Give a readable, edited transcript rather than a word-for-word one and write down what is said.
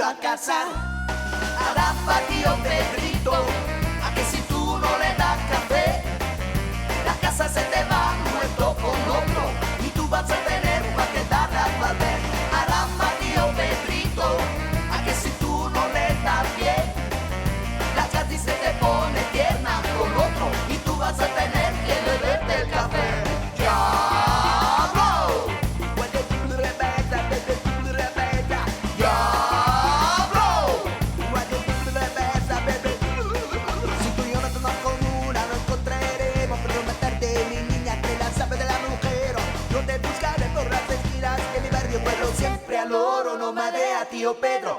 a casar. Caramba, tío Pedrito, a que si tú no le das café, la casa se te va muerto con otro y tú vas a tener para quedar a valer. Caramba, tío Pedrito, a que si tú no le das bien, la casa se te pone tierna con otro y tú vas a tener que beberte el café. Siempre al oro no marea, tío Pedro.